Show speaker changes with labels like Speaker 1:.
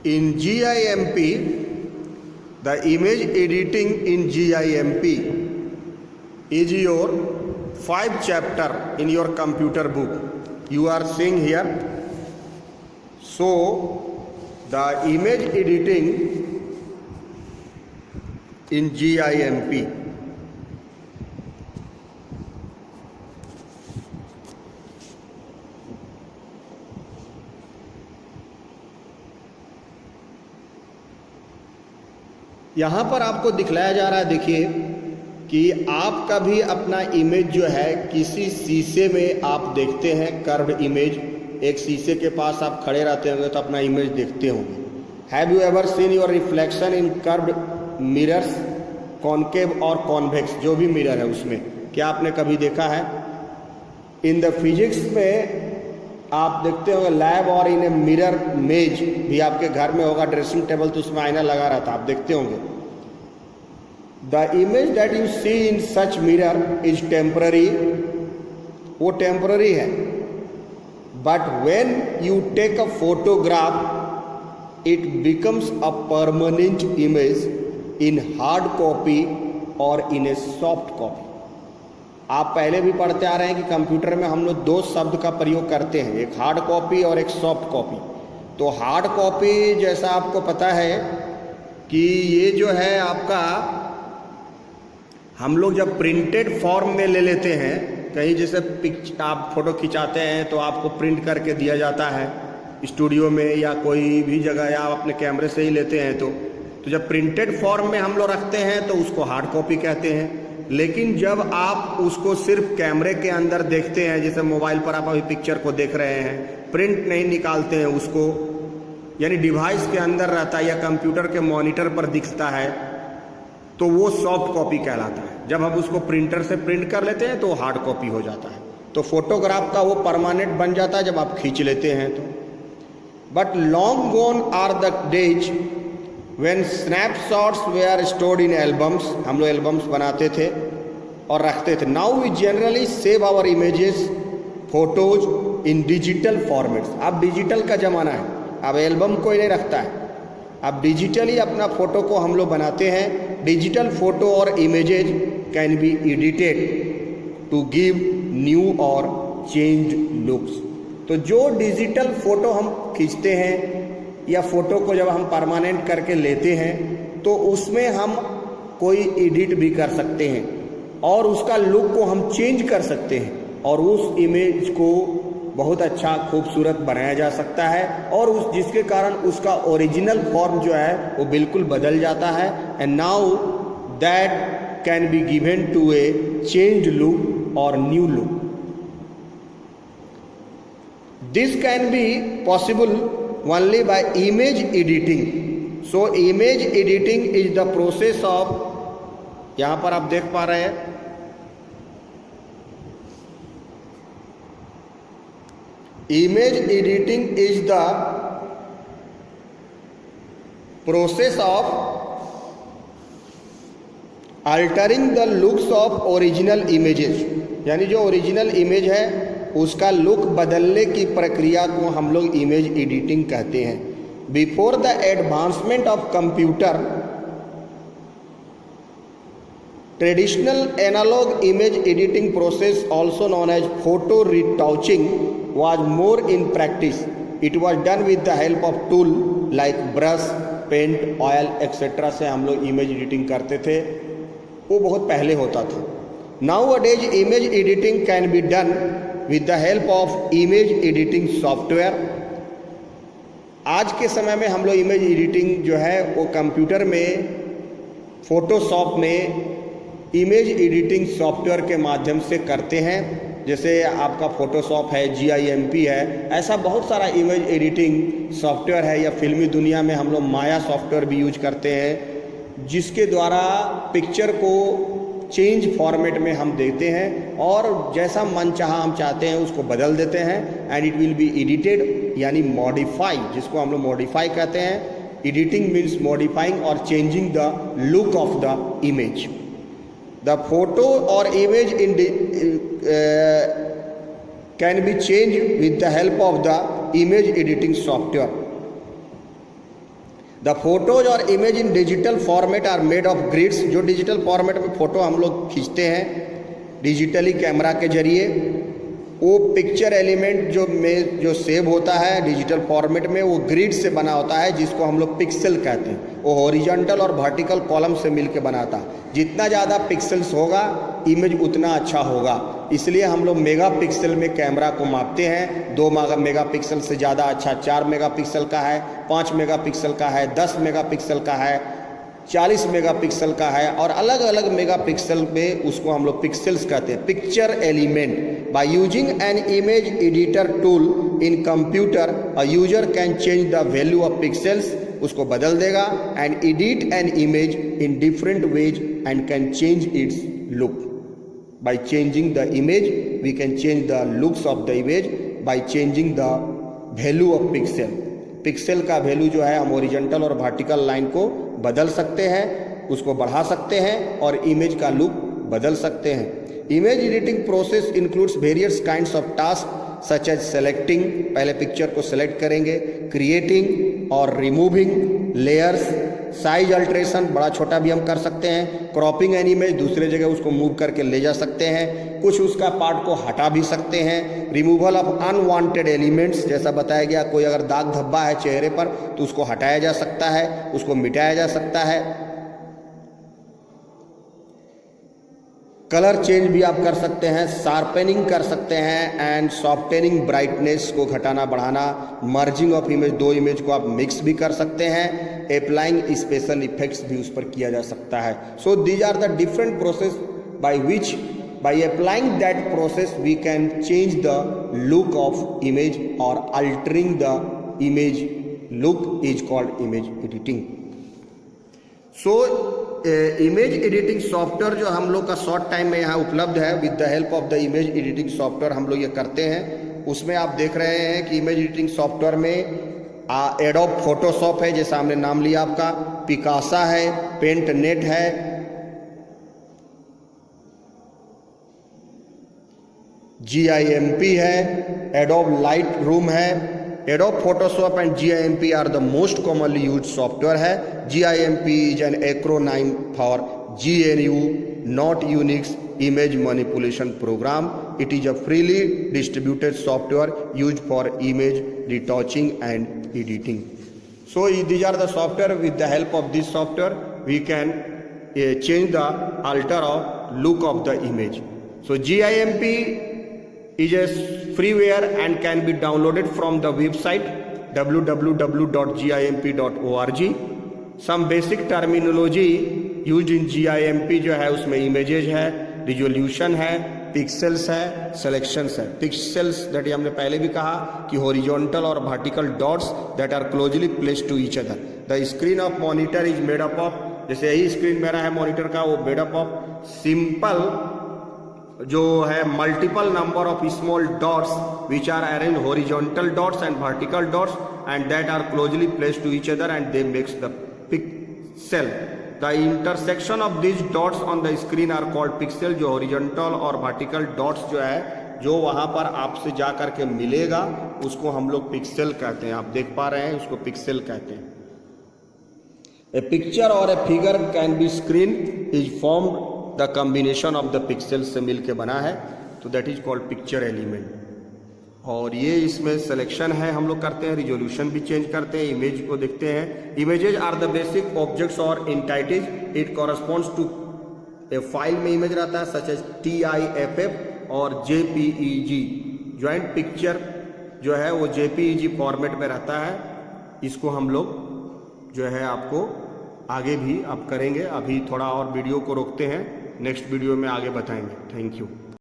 Speaker 1: In GIMP, the image editing in GIMP is your 5th chapter in your computer book. You are seeing here. So, the image editing in GIMP. यहाँ पर आपको दिखलाया जा रहा है, देखिए कि आपका भी अपना इमेज जो है किसी शीशे में आप देखते हैं, कर्व्ड इमेज। एक शीशे के पास आप खड़े रहते होंगे तो अपना इमेज देखते होंगे। Have you ever seen your reflection in curved mirrors, concave और कॉन्वेक्स, जो भी मिरर है उसमें, क्या आपने कभी देखा है? इन द फिजिक्स में आप देखते होंगे लैब और इन ए मिरर मेज भी आपके घर में होगा, ड्रेसिंग टेबल तो उसमें आईना लगा रहता, आप देखते होंगे। The image that you see in such mirror is temporary, वो टेम्पररी है। But when you take a photograph it becomes a permanent image in hard copy और इन ए सॉफ्ट कॉपी। आप पहले भी पढ़ते आ रहे हैं कि कंप्यूटर में हम लोग 2 शब्द का प्रयोग करते हैं, एक हार्ड कॉपी और एक सॉफ्ट कॉपी। तो हार्ड कॉपी जैसा आपको पता है कि ये जो है आपका, हम लोग जब प्रिंटेड फॉर्म में ले लेते हैं, कहीं जैसे आप फोटो खिंचाते हैं तो आपको प्रिंट करके दिया जाता है स्टूडियो में या कोई भी जगह, या आप अपने कैमरे से ही लेते हैं तो जब प्रिंटेड फॉर्म में हम लोग रखते हैं तो उसको हार्ड कॉपी कहते हैं। लेकिन जब आप उसको सिर्फ कैमरे के अंदर देखते हैं, जैसे मोबाइल पर आप अभी पिक्चर को देख रहे हैं, प्रिंट नहीं निकालते हैं उसको, यानी डिवाइस के अंदर रहता है या कंप्यूटर के मॉनिटर पर दिखता है, तो वो सॉफ्ट कॉपी कहलाता है। जब हम उसको प्रिंटर से प्रिंट कर लेते हैं तो हार्ड कॉपी हो जाता है। तो फोटोग्राफ का वो परमानेंट बन जाता है जब आप खींच लेते हैं तो। But long gone are the days when snapshots were stored in albums, हम लोग एल्बम्स बनाते थे और रखते थे। Now we generally save our images, photos in digital formats। अब डिजिटल का ज़माना है, अब एल्बम कोई नहीं रखता है, अब डिजिटली अपना फ़ोटो को हम लोग बनाते हैं। डिजिटल फ़ोटो और images can be edited to give new और चेंज्ड लुक्स। तो जो डिजिटल फ़ोटो हम खींचते हैं या फ़ोटो को जब हम परमानेंट करके लेते हैं तो उसमें हम कोई एडिट भी कर सकते हैं और उसका लुक को हम चेंज कर सकते हैं और उस इमेज को बहुत अच्छा खूबसूरत बनाया जा सकता है, और उस जिसके कारण उसका ओरिजिनल फॉर्म जो है वो बिल्कुल बदल जाता है। And now that can be given to a change look और new look. This can be possible only by image editing। so image editing is the process of, यहां पर आप देख पा रहे हैं, image editing is the process of altering the looks of original images। यानी जो ओरिजिनल इमेज है उसका लुक बदलने की प्रक्रिया को हम लोग इमेज एडिटिंग कहते हैं। Before the advancement of computer, traditional analogue image editing process also known as photo retouching was more in practice. It was done with the help of tool like brush, paint, oil etcetera से हम लोग image editing करते थे, वो बहुत पहले होता था। Now a days image editing can be done with the help of image editing software। आज के समय में हम लोग इमेज एडिटिंग जो है वो कंप्यूटर में, फोटोशॉप में इमेज एडिटिंग सॉफ्टवेयर के माध्यम से करते हैं। जैसे आपका फोटोशॉप है, GIMP है, ऐसा बहुत सारा इमेज एडिटिंग सॉफ्टवेयर है। या फिल्मी दुनिया में हम लोग माया सॉफ्टवेयर भी यूज करते हैं, जिसके द्वारा पिक्चर को चेंज फॉर्मेट में हम देते हैं और जैसा मन चाहा हम चाहते हैं उसको बदल देते हैं। And it will be edited, यानी मॉडिफाई, जिसको हम लोग मॉडिफाई कहते हैं। एडिटिंग मीन्स मॉडिफाइंग और changing the look of the image. The photo और image in can be change with the help of the image editing software. The photos और image in digital format are made of grids. जो digital format में photo हम लोग खींचते हैं digitally camera के जरिए, वो पिक्चर एलिमेंट जो सेव होता है डिजिटल फॉर्मेट में, वो ग्रिड से बना होता है, जिसको हम लोग पिक्सल कहते हैं। वो हॉरिजॉन्टल और वर्टिकल कॉलम से मिलके बनाता है। जितना ज़्यादा पिक्सल्स होगा इमेज उतना अच्छा होगा, इसलिए हम लोग मेगा पिक्सल में कैमरा को मापते हैं। 2 मेगा पिक्सल से ज़्यादा अच्छा 4 मेगा पिक्सल का है, 5 मेगा पिक्सल का है, 10 मेगा पिक्सल का है, 40 मेगापिक्सल का है, और अलग अलग मेगापिक्सल में उसको हम लोग पिक्सल्स कहते हैं। Picture element by using an image editor tool in computer a user can change the value of pixels, उसको बदल देगा, and edit an image in different ways and can change its look. By changing the image we can change the looks of the image by changing the value of pixel. Pixel का value जो है हम horizontal और vertical line को बदल सकते हैं, उसको बढ़ा सकते हैं, और इमेज का लुक बदल सकते हैं। Image editing process includes various kinds of task such as selecting, पहले पिक्चर को सेलेक्ट करेंगे, क्रिएटिंग और रिमूविंग लेयर्स, साइज अल्ट्रेशन, बड़ा छोटा भी हम कर सकते हैं, क्रॉपिंग एन इमेज, दूसरे जगह उसको मूव करके ले जा सकते हैं, कुछ उसका पार्ट को हटा भी सकते हैं, रिमूवल ऑफ अनवांटेड एलिमेंट्स, जैसा बताया गया, कोई अगर दाग धब्बा है चेहरे पर तो उसको हटाया जा सकता है, उसको मिटाया जा सकता है, कलर चेंज भी आप कर सकते हैं, शार्पनिंग कर सकते हैं, एंड सॉफ्टनिंग, ब्राइटनेस को घटाना बढ़ाना, मर्जिंग ऑफ इमेज, 2 इमेज को आप मिक्स भी कर सकते हैं, अप्लाइंग स्पेशल इफेक्ट्स भी उस पर किया जा सकता है। So these are the different process by which by applying that process we can change the look of image, और altering the image look is called image editing. So image editing software जो हम लोग का short time में यहाँ उपलब्ध है, with the help of the image editing software हम लोग ये करते हैं। उसमें आप देख रहे हैं कि इमेज एडिटिंग सॉफ्टवेयर में एडोब फोटोशॉप है, जैसा हमने नाम लिया आपका, पिकासा है, पेंट नेट है, GIMP है, एडोब लाइट रूम है। Adobe Photoshop and GIMP are the most commonly used software है। GIMP is an acronym for GNU, not Unix Image Manipulation Program. It is a freely distributed software used for image retouching and editing. So these are the software. With the help of this software, we can change the alter of look of the image. So GIMP is a freeware and can be downloaded from the website www.gimp.org. Some basic terminology used in GIMP जो है उसमें images है, resolution है, pixels है, selections है। Pixels that हमने पहले भी कहा कि horizontal और vertical dots that are closely placed to each other. The screen of monitor is made up of, जैसे यही स्क्रीन मेरा है मॉनिटर का, वो made up of simple जो है multiple number of small dots which are arrange horizontal dots and vertical dots and that are closely placed to each other and they makes the pixel. The intersection of this dots on the screen are called pixel. जो horizontal और vertical dots जो है जो वहां पर आपसे जा करके मिलेगा उसको हम लोग पिक्सेल कहते हैं। आप देख पा रहे हैं, उसको पिक्सेल कहते हैं। ए पिक्चर और a figure can be screen is formed the combination of the pixels से मिलके बना है, तो that is called picture element. और ये इसमें सिलेक्शन है, हम लोग करते हैं, रिजोल्यूशन भी चेंज करते हैं, इमेज को देखते हैं। Images are the basic objects और entities, it corresponds to a file में इमेज रहता है सच एज TIFF और JPEG। ज्वाइंट पिक्चर जो है वो JPEG फॉर्मेट में रहता है। इसको हम लोग जो है आपको आगे भी आप करेंगे। अभी थोड़ा और वीडियो को रोकते हैं, नेक्स्ट वीडियो में आगे बताएंगे। Thank you.